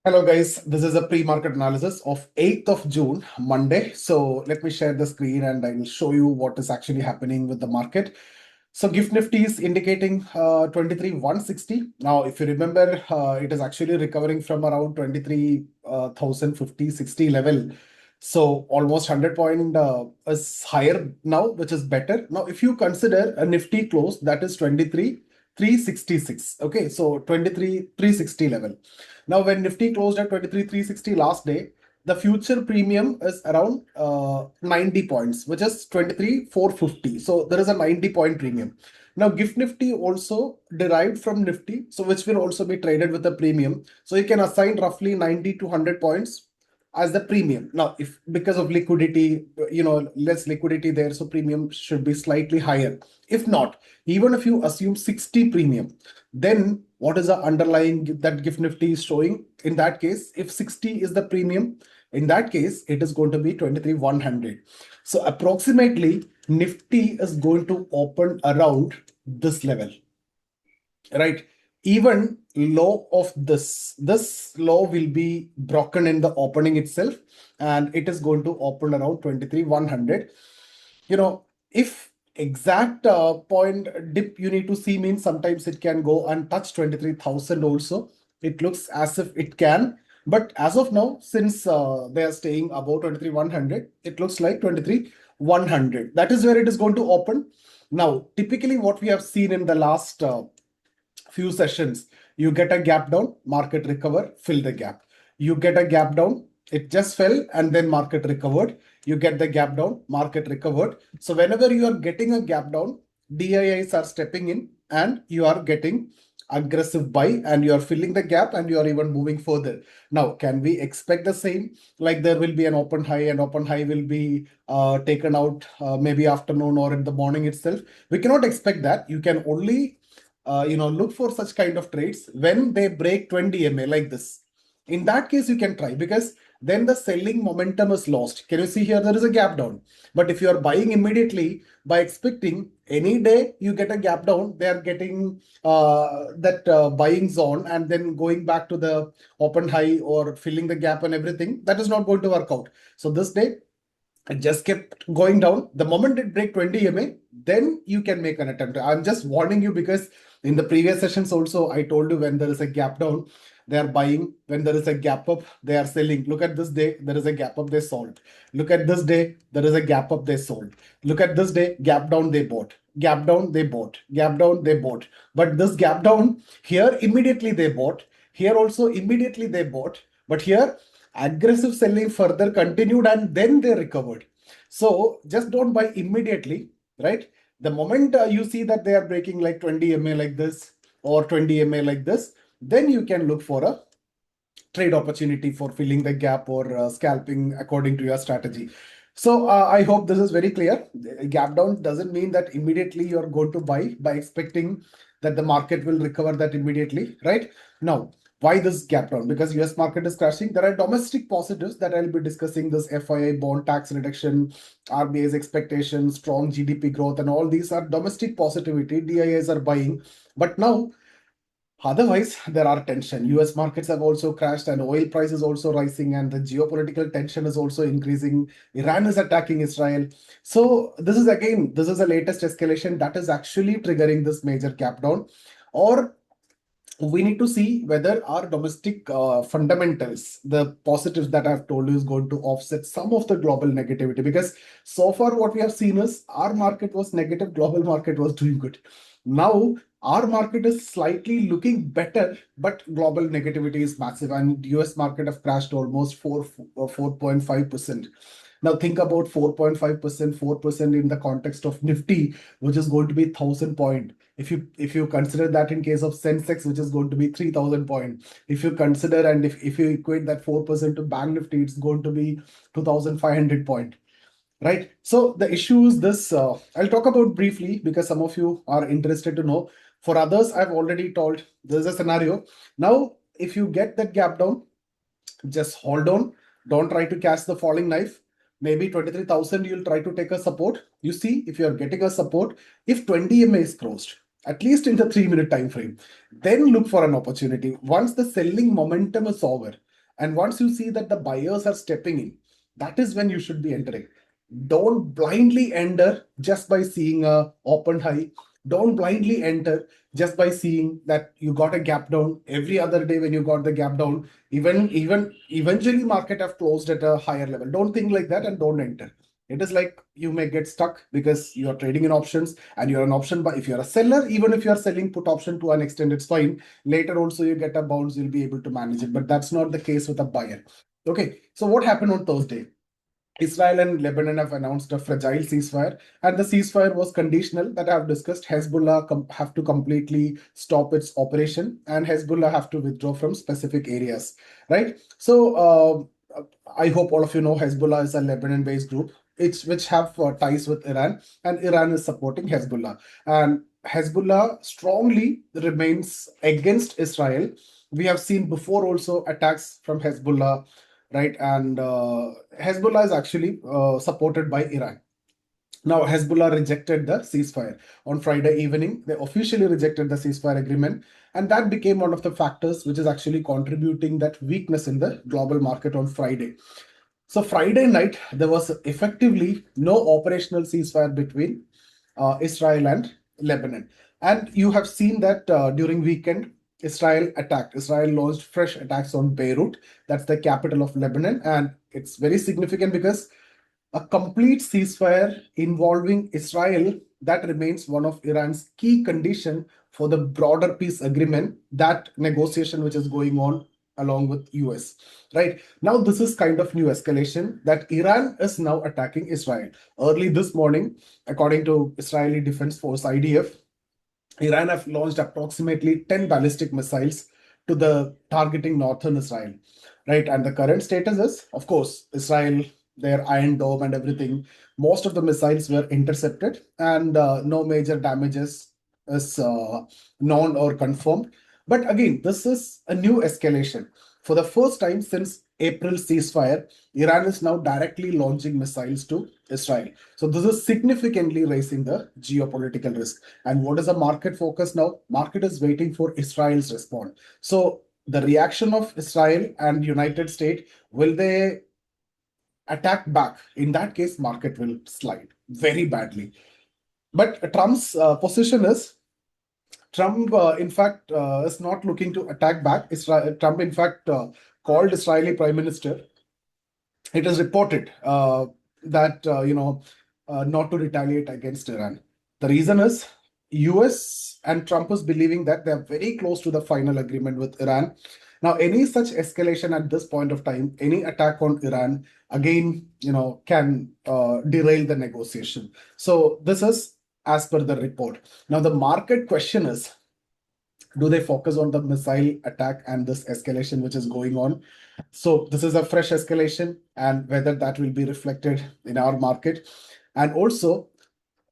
Hello guys, this is a pre-market analysis of 8th of June, Monday. So let me share the screen and I will show you what is actually happening with the market. So GIFT Nifty is indicating 23,160. Now, if you remember, it is actually recovering from around 23,050, 60 level. So almost 100 point is higher now, which is better. Now, if you consider a Nifty close, that is 23,366. Okay, so 23,360 level. Now, when Nifty closed at 23,360 last day, the future premium is around 90 points, which is 23,450. So there is a 90-point premium. Now, GIFT Nifty also derived from Nifty, so which will also be traded with a premium. So you can assign roughly 90 to 100 points as the premium. Now, if because of liquidity, less liquidity there, so premium should be slightly higher. If not, even if you assume 60 premium, then what is the underlying that GIFT Nifty is showing? In that case, if 60 is the premium, in that case, it is going to be 23,100. So approximately Nifty is going to open around this level, right? Even low of this low will be broken in the opening itself, and it is going to open around 23,100. If exact point dip you need to see, means sometimes it can go and touch 23,000 also. It looks as if it can, but as of now, since they are staying above 23,100, it looks like 23,100. That is where it is going to open. Now, typically what we have seen in the last few sessions, you get a gap down, market recover, fill the gap. You get a gap down, it just fell and then market recovered. You get the gap down, market recovered. So whenever you are getting a gap down, DIIs are stepping in and you are getting aggressive buy and you are filling the gap and you are even moving further. Now, can we expect the same? Like there will be an open high and open high will be taken out maybe afternoon or in the morning itself. We cannot expect that. You can only look for such kind of trades when they break 20 MA like this. In that case, you can try, because then the selling momentum is lost. Can you see here? There is a gap down. But if you are buying immediately by expecting any day you get a gap down, they are getting that buying zone and then going back to the open high or filling the gap and everything, that is not going to work out. So this day, it just kept going down. The moment it break 20 MA, then you can make an attempt. I'm just warning you, because in the previous sessions also, I told you when there is a gap down, they are buying. When there is a gap up, they are selling. Look at this day, there is a gap up, they sold. Look at this day, there is a gap up, they sold. Look at this day, gap down, they bought. Gap down, they bought. Gap down, they bought. But this gap down, here immediately they bought. Here also immediately they bought. But here aggressive selling further continued and then they recovered. So just don't buy immediately, right? The moment you see that they are breaking like 20 MA like this or 20 MA like this, then you can look for a trade opportunity for filling the gap or scalping according to your strategy. So I hope this is very clear. Gap down doesn't mean that immediately you're going to buy by expecting that the market will recover that immediately, right? Now, why this gap down? Because US market is crashing. There are domestic positives that I'll be discussing: this FII bond tax reduction, RBI's expectations, strong GDP growth, and all these are domestic positivity. DIIs are buying. But now, otherwise, there are tension. US markets have also crashed and oil price is also rising and the geopolitical tension is also increasing. Iran is attacking Israel. So this is the latest escalation that is actually triggering this major gap down. Or we need to see whether our domestic fundamentals, the positives that I've told you, is going to offset some of the global negativity. Because so far what we have seen is our market was negative, global market was doing good. Now our market is slightly looking better, but global negativity is massive, and US market have crashed almost 4.5%. Now think about 4.5%, 4% in the context of Nifty, which is going to be 1,000 point. If you consider that in case of Sensex, which is going to be 3,000 point. If you consider and if you equate that 4% to Bank Nifty, it's going to be 2,500 point. Right. So the issue is this. I'll talk about briefly because some of you are interested to know. For others, I've already told there's a scenario. Now, if you get that gap down, just hold on. Don't try to catch the falling knife. Maybe 23,000, you'll try to take a support. You see, if you're getting a support, if 20 MA is crossed, at least in the 3-minute time frame, then look for an opportunity. Once the selling momentum is over, And once you see that the buyers are stepping in, that is when you should be entering. Don't blindly enter just by seeing a open high. Don't blindly enter just by seeing that you got a gap down every other day. When you got the gap down, even eventually market have closed at a higher level. Don't think like that and don't enter. It is like you may get stuck because you are trading in options and you're an option. But if you're a seller, even if you're selling put option to an extent, it's fine. Later also you get a bounce, you'll be able to manage it. But that's not the case with a buyer. Okay, so what happened on Thursday? Israel and Lebanon have announced a fragile ceasefire, and the ceasefire was conditional that I've discussed. Hezbollah have to completely stop its operation, and Hezbollah have to withdraw from specific areas, right? So I hope all of you know Hezbollah is a Lebanon-based group, which have ties with Iran, and Iran is supporting Hezbollah. And Hezbollah strongly remains against Israel. We have seen before also attacks from Hezbollah, right? And Hezbollah is actually supported by Iran. Now, Hezbollah rejected the ceasefire on Friday evening. They officially rejected the ceasefire agreement, and that became one of the factors which is actually contributing that weakness in the global market on Friday. So Friday night, there was effectively no operational ceasefire between Israel and Lebanon. And you have seen that during weekend, Israel attacked. Israel launched fresh attacks on Beirut. That's the capital of Lebanon. And it's very significant because a complete ceasefire involving Israel, that remains one of Iran's key condition for the broader peace agreement, that negotiation which is going on along with US. Right now, this is kind of new escalation that Iran is now attacking Israel. Early this morning, according to Israeli Defense Force IDF, Iran have launched approximately 10 ballistic missiles to the targeting northern Israel, right? And the current status is, of course, Israel, their Iron Dome and everything, most of the missiles were intercepted, and no major damages is known or confirmed. But again, this is a new escalation. For the first time since April ceasefire, Iran is now directly launching missiles to Israel. So this is significantly raising the geopolitical risk. And what is the market focus now? Market is waiting for Israel's response. So the reaction of Israel and United States, will they attack back? In that case, market will slide very badly. But Trump's position is, Trump, in fact, is not looking to attack back. Trump, in fact, called Israeli Prime Minister. It is reported that not to retaliate against Iran. The reason is US and Trump is believing that they are very close to the final agreement with Iran. Now, any such escalation at this point of time, any attack on Iran, again, can derail the negotiation. So this is as per the report. Now, the market question is, do they focus on the missile attack and this escalation which is going on? So this is a fresh escalation, and whether that will be reflected in our market. And also,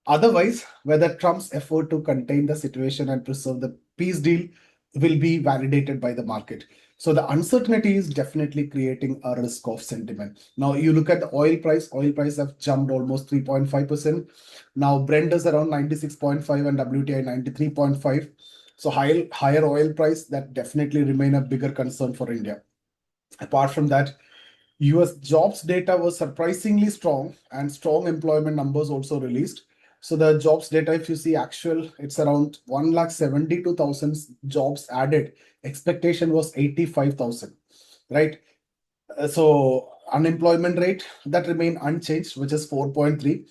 otherwise, whether Trump's effort to contain the situation and preserve the peace deal will be validated by the market. So the uncertainty is definitely creating a risk of sentiment. Now you look at the oil price have jumped almost 3.5%. Now Brent is around 96.5 and WTI 93.5. So higher oil price, that definitely remain a bigger concern for India. Apart from that, US jobs data was surprisingly strong, and strong employment numbers also released. So the jobs data, if you see actual, it's around 1,72,000 jobs added. Expectation was 85,000, right? So unemployment rate, that remained unchanged, which is 4.3.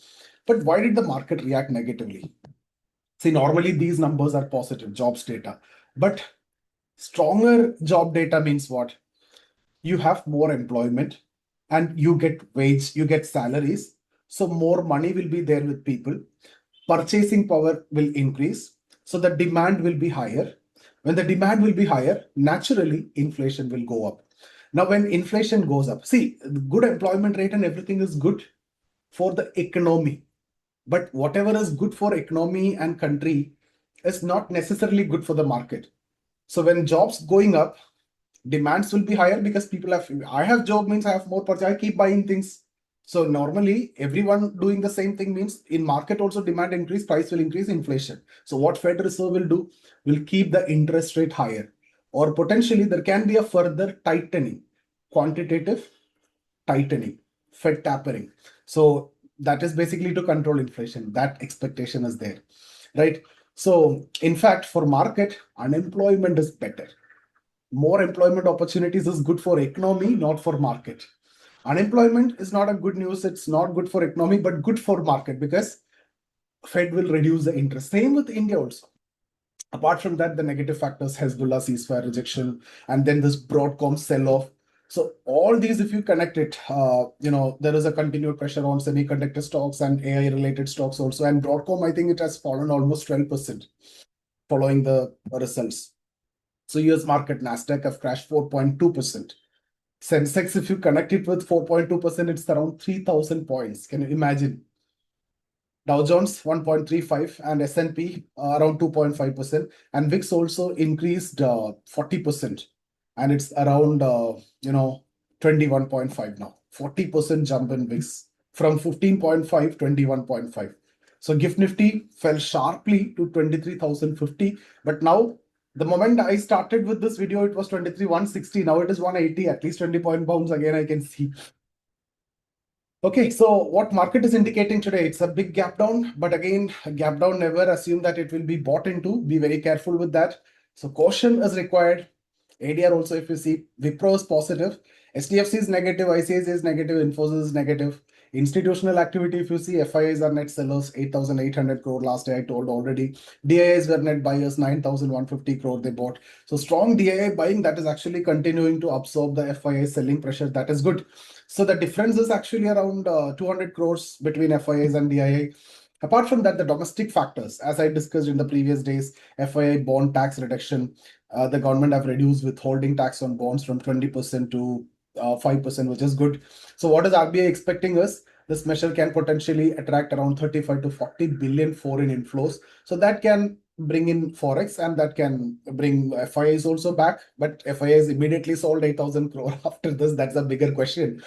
But why did the market react negatively? See, normally these numbers are positive, jobs data. But stronger job data means what? You have more employment and you get wage, you get salaries. So more money will be there with people. Purchasing power will increase. So the demand will be higher. When the demand will be higher, naturally inflation will go up. Now, when inflation goes up, see, good employment rate and everything is good for the economy. But whatever is good for economy and country is not necessarily good for the market. So when jobs going up, demands will be higher because people have, I have job means I have more purchase, I keep buying things. So normally everyone doing the same thing means in market also demand increase, price will increase, inflation. So what Fed Reserve will do, will keep the interest rate higher, or potentially there can be a further tightening. quantitative tightening, Fed tapering. So that is basically to control inflation. That expectation is there, right? So in fact, for market, unemployment is better. More employment opportunities is good for economy, not for market. Unemployment is not a good news. It's not good for economy, but good for market because Fed will reduce the interest. Same with India also. Apart from that, the negative factors, Hezbollah ceasefire rejection, and then this Broadcom sell-off. So all these, if you connect it, there is a continued pressure on semiconductor stocks and AI-related stocks also. And Broadcom, I think it has fallen almost 12% following the results. So US market, Nasdaq have crashed 4.2%. Sensex, if you connect it with 4.2%, it's around 3,000 points. Can you imagine? Dow Jones 1.35 and S&P around 2.5%, and VIX also increased 40%, and it's around 21.5 now. 40% jump in VIX from 15.5 21.5. So Gift Nifty fell sharply to 23,050, but now the moment I started with this video, it was 23,160. Now it is 180, at least 20 point bounce again I can see. Okay, so what market is indicating today? It's a big gap down, but again, gap down, never assume that it will be bought into. Be very careful with that. So caution is required. ADR also, if you see, Wipro is positive, SDFC is negative, ICICI is negative, Infosys is negative. Institutional activity, if you see, FIIs are net sellers, 8,800 crore last day I told already. DIIs were net buyers, 9,150 crore they bought. So strong DII buying, that is actually continuing to absorb the FII selling pressure. That is good. So the difference is actually around 200 crores between FIIs and DII. Apart from that, the domestic factors, as I discussed in the previous days, FII bond tax reduction, the government have reduced withholding tax on bonds from 20% to 5%, which is good. So what is RBI expecting us? This measure can potentially attract around 35 to 40 billion foreign inflows. So that can bring in Forex and that can bring FIIs also back. But FIIs immediately sold 8,000 crore after this. That's a bigger question.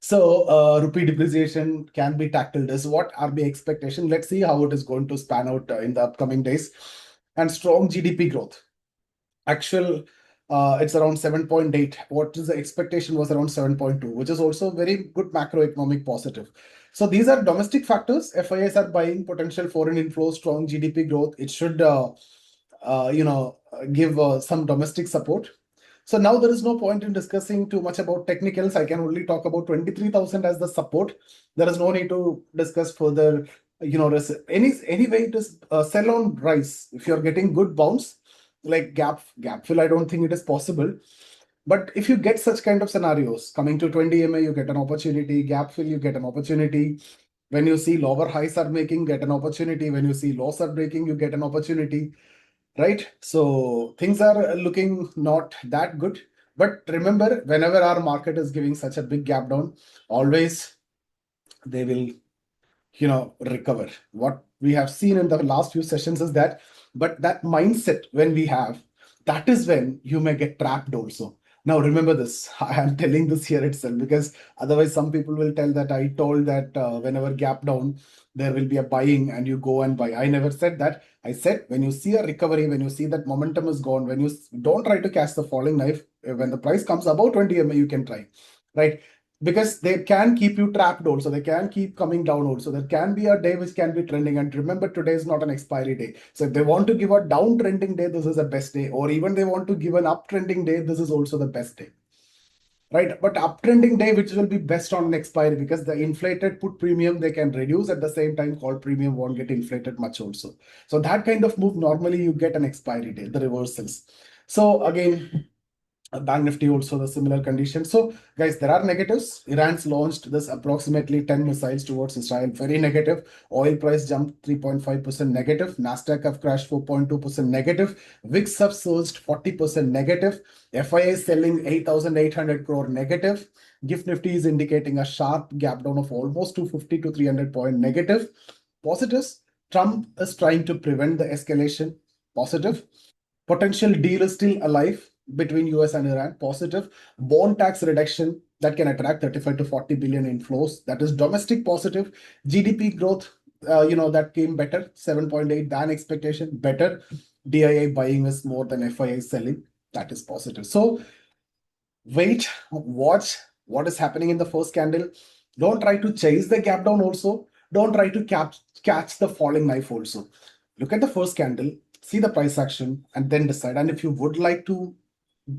So rupee depreciation can be tackled. Is what RBI expectation. Let's see how it is going to span out in the upcoming days. And strong GDP growth. Actual, it's around 7.8. What is the expectation was around 7.2, which is also very good macroeconomic positive. So these are domestic factors. FIIs are buying potential foreign inflows, strong GDP growth. It should, give some domestic support. So now there is no point in discussing too much about technicals. I can only talk about 23,000 as the support. There is no need to discuss further. Anyway, it is sell on rise. If you're getting good bounce, like gap fill, I don't think it is possible. But if you get such kind of scenarios, coming to 20 MA, you get an opportunity. Gap fill, you get an opportunity. When you see lower highs are making, get an opportunity. When you see lows are breaking, you get an opportunity. Right? So things are looking not that good. But remember, whenever our market is giving such a big gap down, always they will recover. What we have seen in the last few sessions is that, but that mindset when we have, that is when you may get trapped also. Now remember this, I am telling this here itself because otherwise some people will tell that I told that whenever gap down, there will be a buying and you go and buy. I never said that. I said when you see a recovery, when you see that momentum is gone, when you don't try to catch the falling knife, when the price comes above 20 MA, you can try, right? Because they can keep you trapped also, they can keep coming down also. There can be a day which can be trending, and remember, today is not an expiry day. So if they want to give a downtrending day, this is the best day, or even they want to give an uptrending day, this is also the best day, right? But uptrending day, which will be best on an expiry, because the inflated put premium they can reduce, at the same time call premium won't get inflated much also. So that kind of move, normally you get an expiry day, the reversals. So again, Bank Nifty also the similar condition. So guys, there are negatives. Iran's launched this approximately 10 missiles towards Israel. Very negative. Oil price jumped 3.5% negative. Nasdaq have crashed 4.2% negative. VIX have surged 40% negative. FIA is selling 8,800 crore negative. Gift Nifty is indicating a sharp gap down of almost 250 to 300 point negative. Positives. Trump is trying to prevent the escalation. Positive. Potential deal is still alive between US and Iran. Positive. Bond tax reduction that can attract 35 to 40 billion inflows. That is domestic positive. GDP growth, that came better, 7.8 than expectation, better. DII buying is more than FII selling. That is positive. So Wait, watch what is happening in the first candle. Don't try to chase the gap down also. Don't try to catch the falling knife also. Look at the first candle, see the price action, and then decide. And if you would like to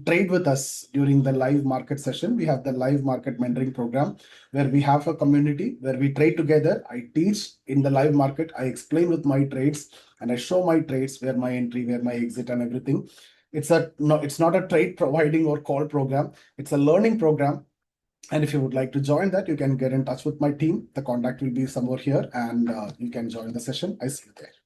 trade with us during the live market session, we have the live market mentoring program where we have a community where we trade together. I teach in the live market, I explain with my trades, and I show my trades, where my entry, where my exit, and everything. It's not a trade providing or call program. It's a learning program. And if you would like to join that, you can get in touch with my team. The contact will be somewhere here, and you can join the session. I see you there.